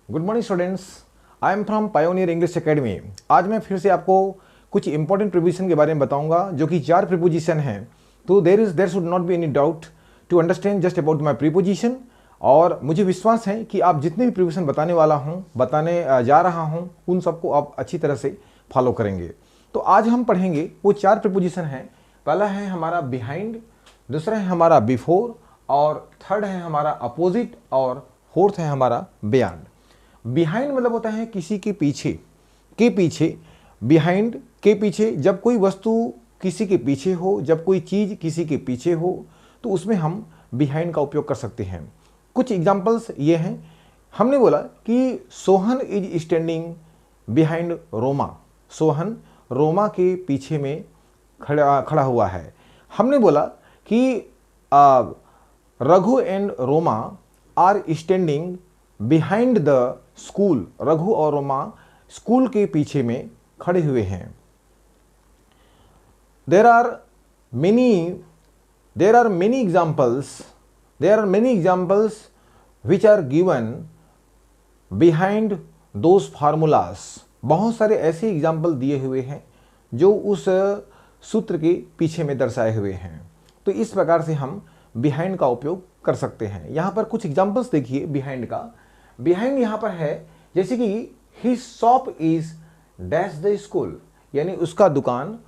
Good morning students, I am from pioneer English academy. आज मैं फिर से आपको कुछ इंपॉर्टेंट प्रीपोजिशन के बारे में बताऊंगा जो कि 4 प्रीपोजिशन हैं। तो there should not be any doubt to understand just about my preposition. और मुझे विश्वास है कि आप जितने भी प्रीपोजिशन बताने जा रहा हूँ उन सबको आप अच्छी तरह से फॉलो करेंगे। तो आज हम पढ़ेंगे वो 4 प्रीपोजिशन हैं। पहला है हमारा बिहाइंड, दूसरा है हमारा बिफोर, और थर्ड है हमारा अपोजिट, और फोर्थ है हमारा बियॉन्ड। बिहाइंड मतलब होता है किसी के पीछे। बिहाइंड के पीछे, जब कोई वस्तु किसी के पीछे हो, जब कोई चीज़ किसी के पीछे हो, तो उसमें हम बिहाइंड का उपयोग कर सकते हैं। कुछ एग्जाम्पल्स ये हैं। हमने बोला कि Sohan is standing behind Roma. Sohan Roma के पीछे में खड़ा हुआ है। हमने बोला कि Raghu and Roma are standing behind the school. Raghu और रोमा स्कूल के पीछे में खड़े हुए हैं। There are many examples which are given behind those formulas। बहुत सारे ऐसे एग्जाम्पल दिए हुए हैं जो उस सूत्र के पीछे में दर्शाए हुए हैं। तो इस प्रकार से हम बिहाइंड का उपयोग कर सकते हैं। यहाँ पर कुछ एग्जाम्पल्स देखिए बिहाइंड का। बिहाइंड यहाँ पर है जैसे कि his shop is dash the school, यानी उसका दुकान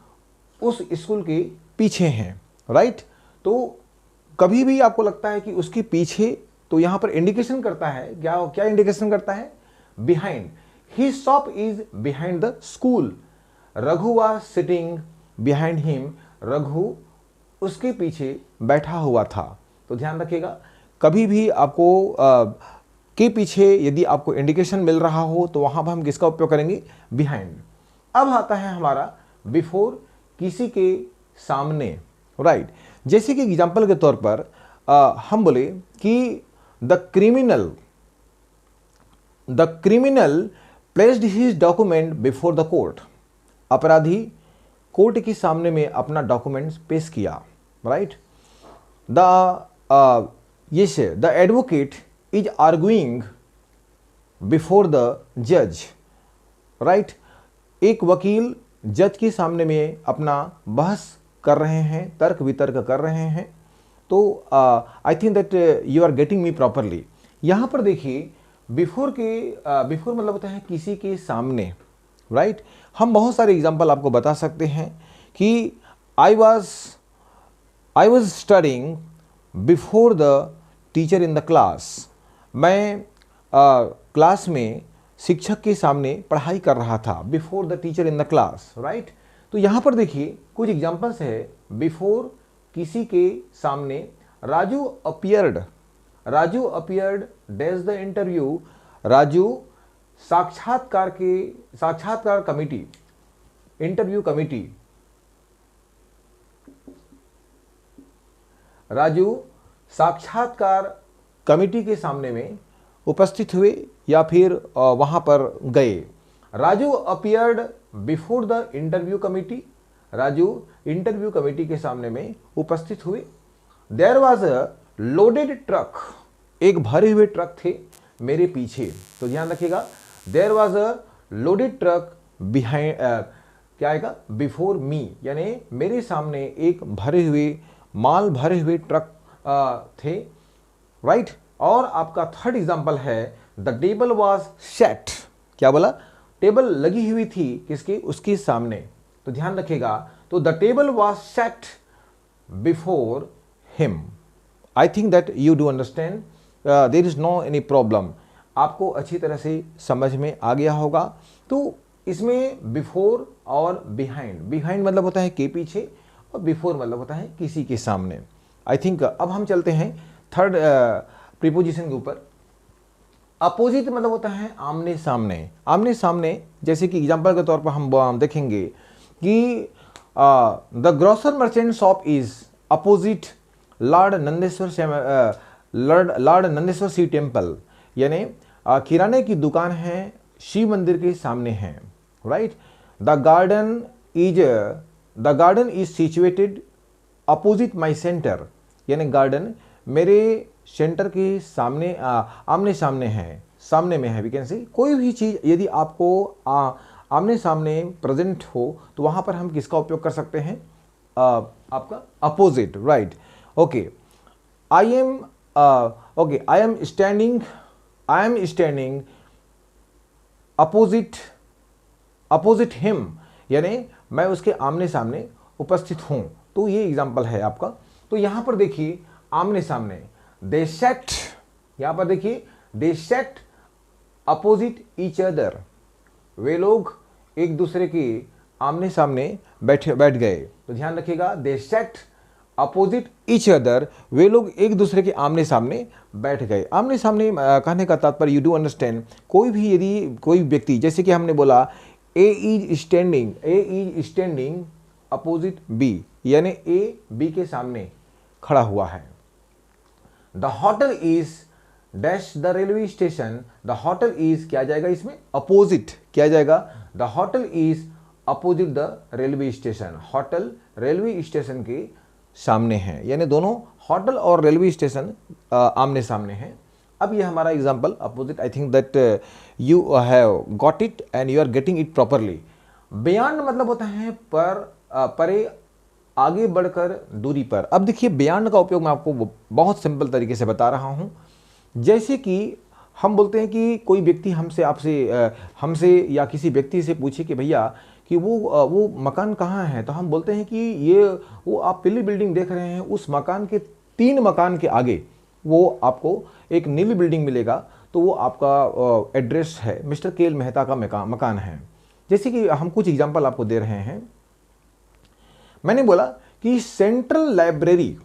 उस स्कूल के पीछे है। राइट। तो कभी भी आपको लगता है कि उसके पीछे, तो यहाँ पर इंडिकेशन करता है क्या इंडिकेशन करता है? Behind. His shop is behind the school. Raghu was sitting behind him. Raghu उसके पीछे बैठा हुआ था। तो ध्यान रखिएगा, कभी भी आपको के पीछे यदि आपको इंडिकेशन मिल रहा हो तो वहां पर हम किसका उपयोग करेंगे? बिहाइंड। अब आता है हमारा बिफोर, किसी के सामने। राइट। जैसे कि एग्जाम्पल के तौर पर हम बोले कि the criminal placed his document before the court. अपराधी कोर्ट के सामने में अपना डॉक्यूमेंट्स पेश किया। Right. The advocate is arguing before the जज। राइट। एक वकील जज के सामने में अपना बहस कर रहे हैं, तर्क वितर्क कर रहे हैं। तो I think that you are getting me properly. यहाँ पर देखिए बिफोर मतलब होता है किसी के सामने। राइट। हम बहुत सारे एग्जाम्पल आपको बता सकते हैं कि I was studying before the teacher in the class. मैं क्लास में शिक्षक के सामने पढ़ाई कर रहा था। Before the teacher in the class. Right. तो यहाँ पर देखिए कुछ एग्जाम्पल्स है बिफोर किसी के सामने। Raju appeared dash the interview. Raju साक्षात्कार कमिटी, इंटरव्यू कमिटी। राजू साक्षात्कार कमिटी के सामने में उपस्थित हुए या फिर वहां पर गए। Raju appeared before the interview committee. Raju interview committee के सामने में उपस्थित हुए। There was a loaded truck. एक भरे हुए ट्रक थे मेरे पीछे। तो ध्यान रखिएगा, there was a loaded truck behind, क्या आएगा? बिफोर मी, यानी मेरे सामने एक माल भरे हुए ट्रक थे। राइट। और आपका थर्ड एग्जाम्पल है द टेबल वॉज सेट। क्या बोला? टेबल लगी हुई थी किसके? उसके सामने। तो ध्यान रखिएगा, तो the table was set before him. I think that you do understand, there is no any problem. आपको अच्छी तरह से समझ में आ गया होगा। तो इसमें बिफोर और बिहाइंड मतलब होता है के पीछे, और बिफोर मतलब होता है किसी के सामने। आई थिंक अब हम चलते हैं थर्ड प्रीपोजिशन के ऊपर। अपोजिट मतलब होता है आमने सामने। जैसे कि एग्जांपल के तौर पर हम देखेंगे कि the grocer merchant shop is opposite Lord Nandeshwar Shiv temple. यानी किराने की दुकान है शिव मंदिर के सामने है। Right. The garden is situated opposite my centre. यानी गार्डन मेरे सेंटर के सामने आमने सामने है। सामने में है, वी कैन से कोई भी चीज़ यदि आपको आमने सामने प्रेजेंट हो तो वहाँ पर हम किसका उपयोग कर सकते हैं, आपका opposite, right. Okay, I am okay, I am standing opposite him, यानी मैं उसके आमने सामने उपस्थित हूं। तो ये एग्जाम्पल है आपका। तो यहां पर देखिए आमने सामने, दे सेट, यहां पर देखिए दे सेट अपोजिट ईच अदर, वे लोग एक दूसरे के आमने सामने बैठ गए। तो ध्यान रखिएगा, दे सेट अपोजिट ईच अदर, वे लोग एक दूसरे के आमने सामने बैठ गए। आमने सामने कहने का तात्पर्य, यू डू अंडरस्टैंड, कोई भी यदि कोई व्यक्ति, जैसे कि हमने बोला ए इज स्टैंडिंग अपोजिट बी, यानी ए बी के सामने खड़ा हुआ है। The hotel is dash the railway station, the hotel is क्या जाएगा इसमें, अपोजिट, क्या जाएगा, the hotel is opposite the railway station, hotel railway station के सामने है, यानी दोनों होटल और रेलवे स्टेशन आमने सामने हैं। अब ये हमारा example opposite, I think that you have got it and you are getting it properly. Beyond मतलब होता है पर, परे, आगे बढ़कर, दूरी पर। अब देखिए बियॉन्ड का उपयोग मैं आपको बहुत सिंपल तरीके से बता रहा हूँ। जैसे कि हम बोलते हैं कि कोई व्यक्ति हमसे या किसी व्यक्ति से पूछे कि भैया कि वो मकान कहाँ है, तो हम बोलते हैं कि ये वो आप पीली बिल्डिंग देख रहे हैं, उस मकान के 3 मकान के आगे वो आपको एक नीली बिल्डिंग मिलेगा, तो वो आपका एड्रेस है, मिस्टर केएल मेहता का मकान है। जैसे कि हम कुछ एग्जांपल आपको दे रहे हैं। मैंने बोला कि central library,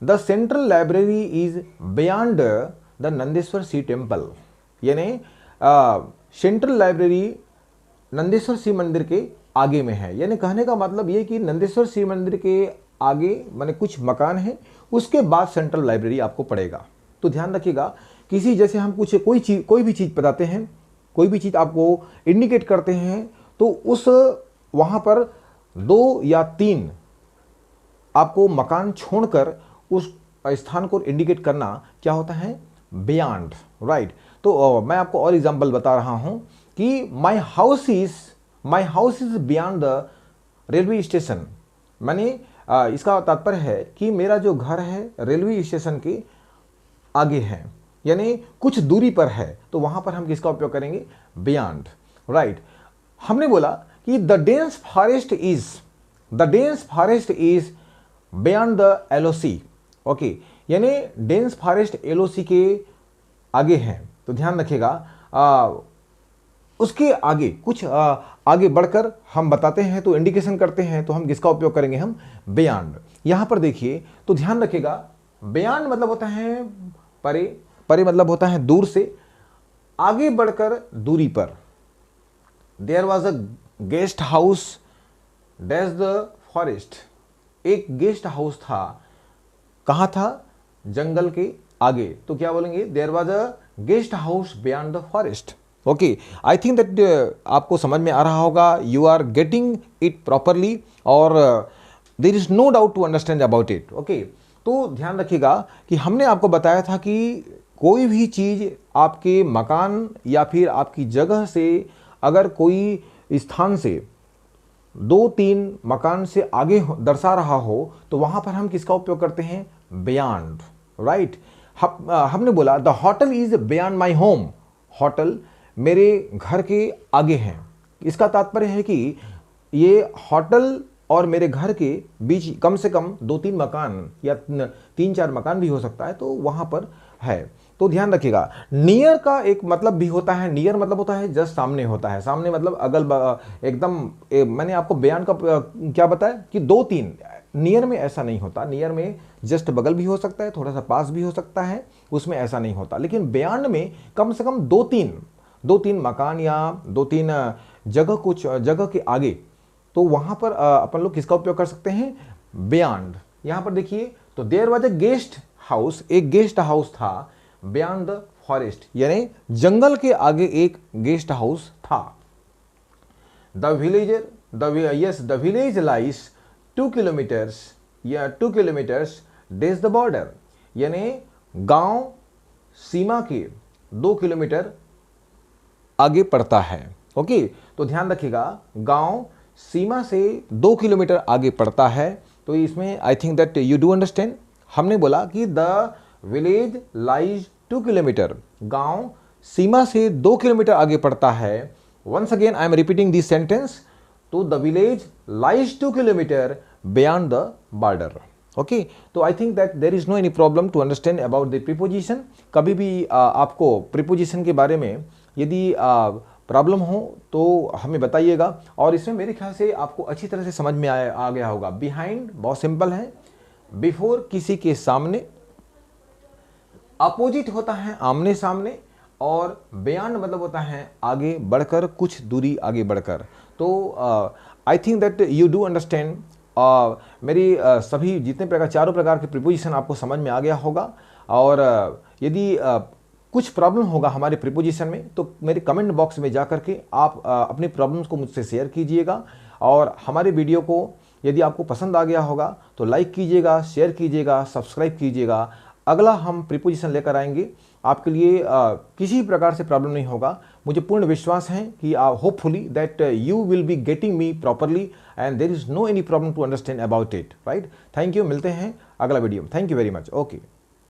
the central library is beyond the Nandeshwar Shiv temple, यानी सेंट्रल लाइब्रेरी नंदेश्वर शिव मंदिर के आगे में है। यानी कहने का मतलब ये कि नंदेश्वर शिव मंदिर के आगे माने कुछ मकान है, उसके बाद सेंट्रल लाइब्रेरी आपको पड़ेगा। तो ध्यान रखिएगा, किसी जैसे हम कुछ कोई भी चीज़ बताते हैं, कोई भी चीज़ आपको इंडिकेट करते हैं, तो उस वहाँ पर 2 या 3 आपको मकान छोड़कर उस स्थान को इंडिकेट करना क्या होता है, बियॉन्ड, राइट। तो मैं आपको और एग्जांपल बता रहा हूँ कि my house is beyond the railway station, माने इसका तात्पर्य है कि मेरा जो घर है रेलवे स्टेशन के आगे है, यानी कुछ दूरी पर है। तो वहां पर हम किसका उपयोग करेंगे, बियॉन्ड, राइट। हमने बोला कि the dense forest is beyond the LOC, okay, यानी डेंस फॉरेस्ट एलओसी के आगे है। तो ध्यान रखिएगा, उसके आगे कुछ आगे बढ़कर हम बताते हैं, तो इंडिकेशन करते हैं, तो हम किसका उपयोग करेंगे, हम बियॉन्ड। यहां पर देखिए, तो ध्यान रखिएगा, बियॉन्ड मतलब होता है परे, परे मतलब होता है दूर से, आगे बढ़कर दूरी पर। There was a guest house dash the forest, एक गेस्ट हाउस था, कहां था, जंगल के आगे। तो क्या बोलेंगे, there was a guest house beyond the forest. Okay, I think that आपको समझ में आ रहा होगा, you are getting it properly और there is no doubt to understand about it. Okay, तो ध्यान रखिएगा कि हमने आपको बताया था कि कोई भी चीज़ आपके मकान या फिर आपकी जगह से अगर कोई स्थान से 2-3 मकान से आगे दर्शा रहा हो, तो वहाँ पर हम किसका उपयोग करते हैं, बियॉन्ड, राइट। हमने बोला the hotel is beyond my home, hotel मेरे घर के आगे हैं। इसका तात्पर्य है कि ये होटल और मेरे घर के बीच कम से कम 2-3 मकान या 3-4 मकान भी हो सकता है, तो वहाँ पर है। तो ध्यान रखिएगा, नियर का एक मतलब भी होता है, नियर मतलब होता है जस्ट सामने होता है, सामने मतलब एकदम मैंने आपको बयान का क्या बताया कि 2-3, नियर में ऐसा नहीं होता, नियर में जस्ट बगल भी हो सकता है, थोड़ा सा पास भी हो सकता है, उसमें ऐसा नहीं होता। लेकिन बियॉन्ड में कम से कम 2-3 मकान या 2-3 जगह, कुछ जगह के आगे, तो वहां पर अपन लोग किसका उपयोग कर सकते हैं, बियॉन्ड। यहां पर देखिए, तो there was a guest house, एक गेस्ट हाउस था बियॉन्ड द फॉरेस्ट, यानी जंगल के आगे एक गेस्ट हाउस था। The village lies 2 kilometres days the border, यानी गांव सीमा के 2 किलोमीटर आगे पड़ता है। ओके, तो ध्यान रखिएगा, गांव सीमा से 2 किलोमीटर आगे पड़ता है। तो इसमें आई think that you do understand. हमने बोला कि द विलेज लाइज 2 किलोमीटर, गांव सीमा से 2 किलोमीटर आगे पड़ता है। Once again I am repeating this sentence, तो the village lies 2 kilometre beyond the border. Okay, तो I think that there is no any problem to understand about the preposition. कभी भी आपको प्रीपोजिशन के बारे में यदि प्रॉब्लम हो तो हमें बताइएगा। और इसमें मेरे ख्याल से आपको अच्छी तरह से समझ में आ गया होगा। बिहाइंड बहुत सिंपल है, बिफोर किसी के सामने, अपोजिट होता है आमने सामने, और बियॉन्ड मतलब होता है आगे बढ़कर, कुछ दूरी आगे बढ़कर। तो I think that you do understand. मेरी सभी जितने प्रकार, चारों प्रकार के प्रीपोजिशन आपको समझ में आ गया होगा। और यदि कुछ प्रॉब्लम होगा हमारे प्रीपोजिशन में तो मेरे कमेंट बॉक्स में जा कर के आप अपनी प्रॉब्लम्स को मुझसे शेयर कीजिएगा। और हमारे वीडियो को यदि आपको पसंद आ गया होगा तो लाइक कीजिएगा, शेयर कीजिएगा, सब्सक्राइब कीजिएगा। अगला हम प्रीपोजिशन लेकर आएंगे आपके लिए। किसी प्रकार से प्रॉब्लम नहीं होगा, मुझे पूर्ण विश्वास है कि hopefully that you will be getting me properly and there is no any problem to understand about it, right. Thank you, मिलते हैं अगला video. Thank you very much. Okay.